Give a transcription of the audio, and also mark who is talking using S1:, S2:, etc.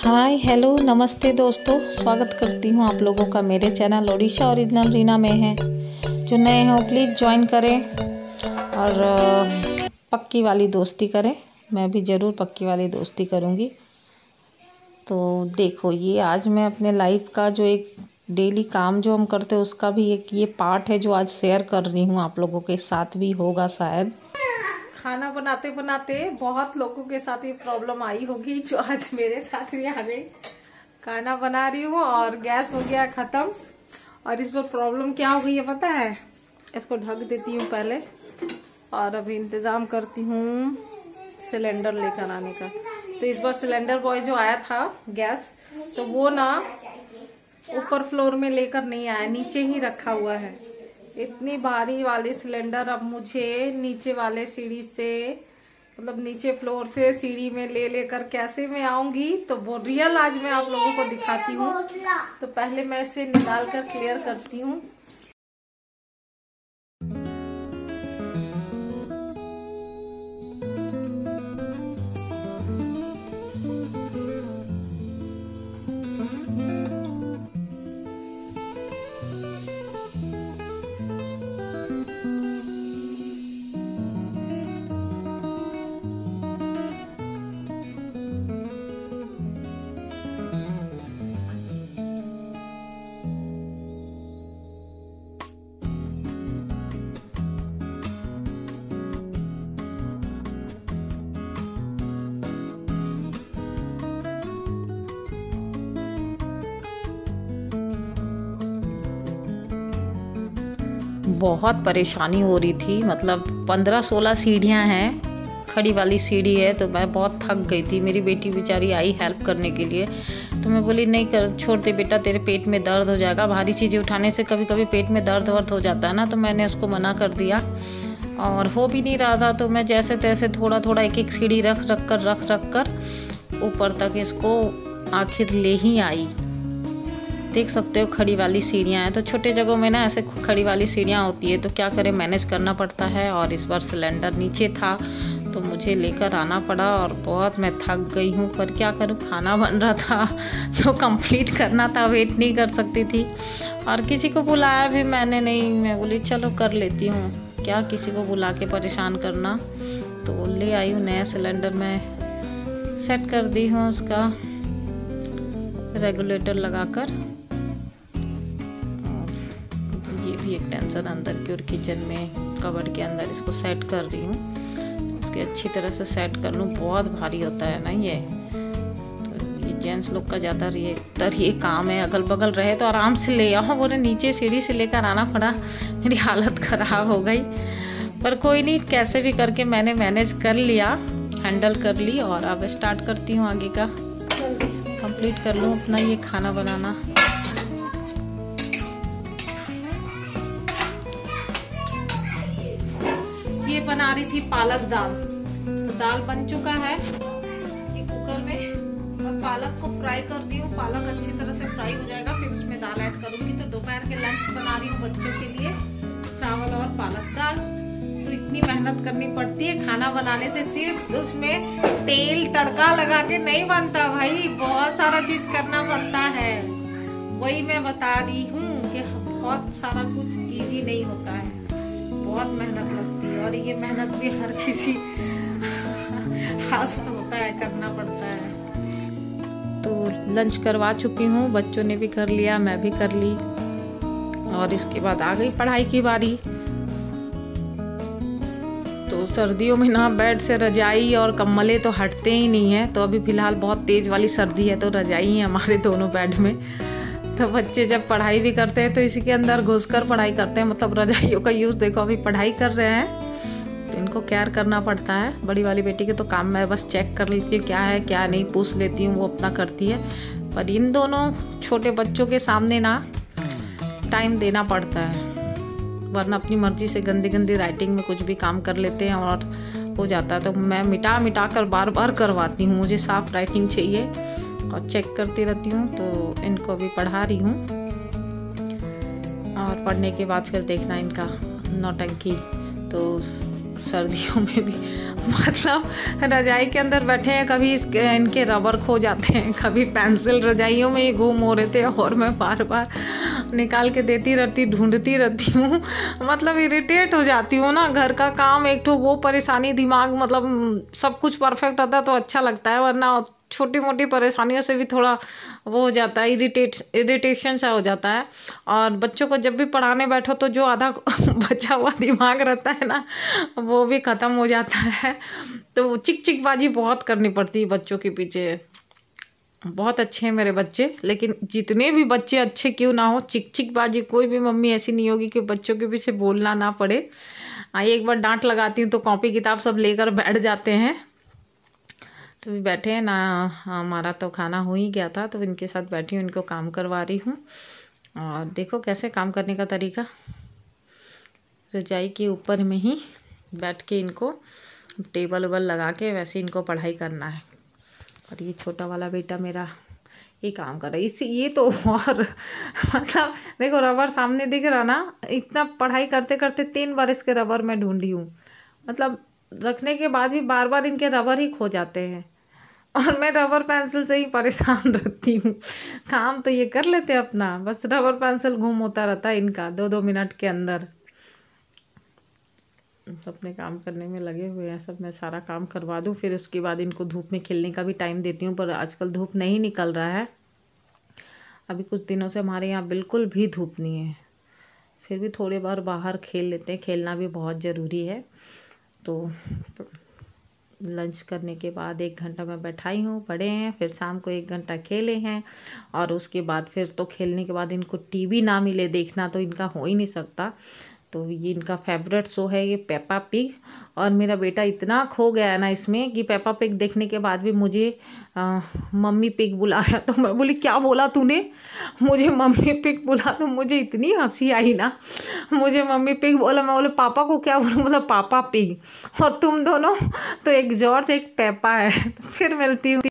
S1: Hi hello नमस्ते दोस्तों, स्वागत करती हूँ आप लोगों का मेरे चैनल ओडिशा ओरिजिनल रीना में है। जो नए हैं वो प्लीज़ ज्वाइन करें और पक्की वाली दोस्ती करें। मैं भी ज़रूर पक्की वाली दोस्ती करूँगी। तो देखो, ये आज मैं अपने लाइफ का जो एक डेली काम जो हम करते हैं उसका भी एक ये पार्ट है जो आज शेयर कर रही हूँ। आप लोगों के साथ भी होगा शायद। खाना बनाते बनाते बहुत लोगों के साथ ये प्रॉब्लम आई होगी जो आज मेरे साथ भी आ गई। खाना बना रही हूँ और गैस हो गया खत्म। और इस पर प्रॉब्लम क्या हो गई है पता है? इसको ढक देती हूँ पहले और अभी इंतजाम करती हूँ सिलेंडर लेकर आने का। तो इस बार सिलेंडर बॉय जो आया था गैस, तो वो ना ऊपर फ्लोर में लेकर नहीं आया, नीचे ही रखा हुआ है। इतनी भारी वाली सिलेंडर अब मुझे नीचे वाले सीढ़ी से, मतलब नीचे फ्लोर से सीढ़ी में ले लेकर कैसे मैं आऊंगी, तो वो रियल आज मैं आप लोगों को दिखाती हूँ। तो पहले मैं इसे निकाल कर क्लियर करती हूँ। बहुत परेशानी हो रही थी, मतलब 15-16 सीढ़ियाँ हैं, खड़ी वाली सीढ़ी है। तो मैं बहुत थक गई थी। मेरी बेटी बेचारी आई हेल्प करने के लिए, तो मैं बोली नहीं कर, छोड़ दे बेटा, तेरे पेट में दर्द हो जाएगा। भारी चीज़ें उठाने से कभी कभी पेट में दर्द वर्द हो जाता है ना। तो मैंने उसको मना कर दिया और हो भी नहीं रहा था। तो मैं जैसे तैसे थोड़ा थोड़ा एक एक सीढ़ी रख कर ऊपर तक इसको आखिर ले ही आई। देख सकते हो खड़ी वाली सीढ़ियाँ हैं। तो छोटे जगहों में ना ऐसे खड़ी वाली सीढ़ियाँ होती है, तो क्या करें, मैनेज करना पड़ता है। और इस बार सिलेंडर नीचे था तो मुझे लेकर आना पड़ा और बहुत मैं थक गई हूँ। पर क्या करूँ, खाना बन रहा था तो कंप्लीट करना था, वेट नहीं कर सकती थी। और किसी को बुलाया भी मैंने नहीं, मैं बोली चलो कर लेती हूँ, क्या किसी को बुला के परेशान करना। तो ले आई हूँ नया सिलेंडर, मैं सेट कर दी हूँ उसका रेगुलेटर लगाकर। ये भी एक टेंशन अंदर की, और किचन में कबर्ड के अंदर इसको सेट कर रही हूँ। इसके अच्छी तरह से सेट कर लूँ, बहुत भारी होता है ना ये। तो ये जेंट्स लोग का ज़्यादातर ये काम है। अगल बगल रहे तो आराम से ले आओ, बोले नीचे सीढ़ी से लेकर आना पड़ा। मेरी हालत ख़राब हो गई, पर कोई नहीं, कैसे भी करके मैंने मैनेज कर लिया, हैंडल कर ली। और अब स्टार्ट करती हूँ आगे का, कंप्लीट कर लूँ अपना ये खाना बनाना। ये बना रही थी पालक दाल, तो दाल बन चुका है ये कुकर में, और पालक को फ्राई कर रही हूँ। पालक अच्छी तरह से फ्राई हो जाएगा, फिर उसमें दाल ऐड करूंगी। तो दोपहर के लंच बना रही हूँ बच्चों के लिए, चावल और पालक दाल। तो इतनी मेहनत करनी पड़ती है खाना बनाने से, सिर्फ उसमें तेल तड़का लगा के नहीं बनता भाई, बहुत सारा चीज करना पड़ता है। वही मैं बता रही हूँ कि बहुत सारा कुछ इजी नहीं होता है, बहुत मेहनत लगती है। और ये मेहनत भी हर किसी हाथ में होता है, करना पड़ता है। तो लंच करवा चुकी हूँ, बच्चों ने भी कर लिया, मैं भी कर ली। और इसके बाद आ गई पढ़ाई की बारी। तो सर्दियों में ना बेड से रजाई और कम्बले तो हटते ही नहीं है। तो अभी फिलहाल बहुत तेज वाली सर्दी है, तो रजाई है हमारे दोनों बेड में। तो बच्चे जब पढ़ाई भी करते हैं तो इसी के अंदर घुसकर पढ़ाई करते हैं, मतलब रजाइयों का यूज़। देखो अभी पढ़ाई कर रहे हैं तो इनको केयर करना पड़ता है। बड़ी वाली बेटी के तो काम मैं बस चेक कर लेती हूँ क्या है क्या नहीं, पूछ लेती हूँ, वो अपना करती है। पर इन दोनों छोटे बच्चों के सामने ना टाइम देना पड़ता है, वरना अपनी मर्जी से गंदी गंदी राइटिंग में कुछ भी काम कर लेते हैं और हो जाता है। तो मैं मिटा कर बार बार करवाती हूँ, मुझे साफ राइटिंग चाहिए, और चेक करती रहती हूँ। तो इनको भी पढ़ा रही हूँ, और पढ़ने के बाद फिर देखना इनका नौटंकी। तो सर्दियों में भी मतलब रजाई के अंदर बैठे हैं, कभी इनके रबर खो जाते हैं, कभी पेंसिल रजाइयों में ही गुम हो रहे थे और मैं बार बार निकाल के देती रहती, ढूंढती रहती हूँ। मतलब इरिटेट हो जाती हूँ ना। घर का काम एक तो वो परेशानी, दिमाग मतलब सब कुछ परफेक्ट होता है तो अच्छा लगता है, वरना छोटी मोटी परेशानियों से भी थोड़ा वो हो जाता है, इरिटेशन सा हो जाता है। और बच्चों को जब भी पढ़ाने बैठो तो जो आधा बचा हुआ दिमाग रहता है ना, वो भी ख़त्म हो जाता है। तो चिक चिकबाजी बहुत करनी पड़ती है बच्चों के पीछे। बहुत अच्छे हैं मेरे बच्चे, लेकिन जितने भी बच्चे अच्छे क्यों ना हो, चिक चिकबाजी कोई भी मम्मी ऐसी नहीं होगी कि बच्चों के पीछे बोलना ना पड़े। एक बार डांट लगाती हूँ तो कॉपी किताब सब लेकर बैठ जाते हैं। तो भी बैठे हैं ना, हमारा तो खाना हो ही गया था, तो इनके साथ बैठी हूँ, इनको काम करवा रही हूँ। और देखो कैसे काम करने का तरीका, रजाई के ऊपर में ही बैठ के इनको टेबल वेबल लगा के वैसे इनको पढ़ाई करना है। और ये छोटा वाला बेटा मेरा ये काम कर रहा है, इसी ये तो और मतलब देखो रबर सामने दिख रहा ना, इतना पढ़ाई करते करते 3 बार इसके रबर में ढूंढी हूँ। मतलब रखने के बाद भी बार बार इनके रबर ही खो जाते हैं और मैं रबर पेंसिल से ही परेशान रहती हूँ। काम तो ये कर लेते अपना, बस रबर पेंसिल गुम होता रहता है इनका 2-2 मिनट के अंदर। अपने काम करने में लगे हुए हैं सब, मैं सारा काम करवा दूँ, फिर उसके बाद इनको धूप में खेलने का भी टाइम देती हूँ। पर आजकल धूप नहीं निकल रहा है, अभी कुछ दिनों से हमारे यहाँ बिल्कुल भी धूप नहीं है। फिर भी थोड़ी बार बाहर खेल लेते हैं, खेलना भी बहुत ज़रूरी है। तो लंच करने के बाद 1 घंटा मैं बैठाई हूँ, पढ़े हैं, फिर शाम को 1 घंटा खेले हैं। और उसके बाद फिर तो खेलने के बाद इनको टीवी ना मिले देखना तो इनका हो ही नहीं सकता। तो ये इनका फेवरेट शो है ये पेपा पिग। और मेरा बेटा इतना खो गया है ना इसमें कि पेपा पिग देखने के बाद भी मुझे मम्मी पिग बुला रहा। तो मैं बोली क्या बोला तूने, मुझे मम्मी पिग बुला। तो मुझे इतनी हंसी आई ना, मुझे मम्मी पिग बोला, मैं बोले पापा को क्या बोलूँ, मतलब पापा पिग। और तुम दोनों तो एक जॉर्ज एक पेपा है। फिर मिलती हूँ।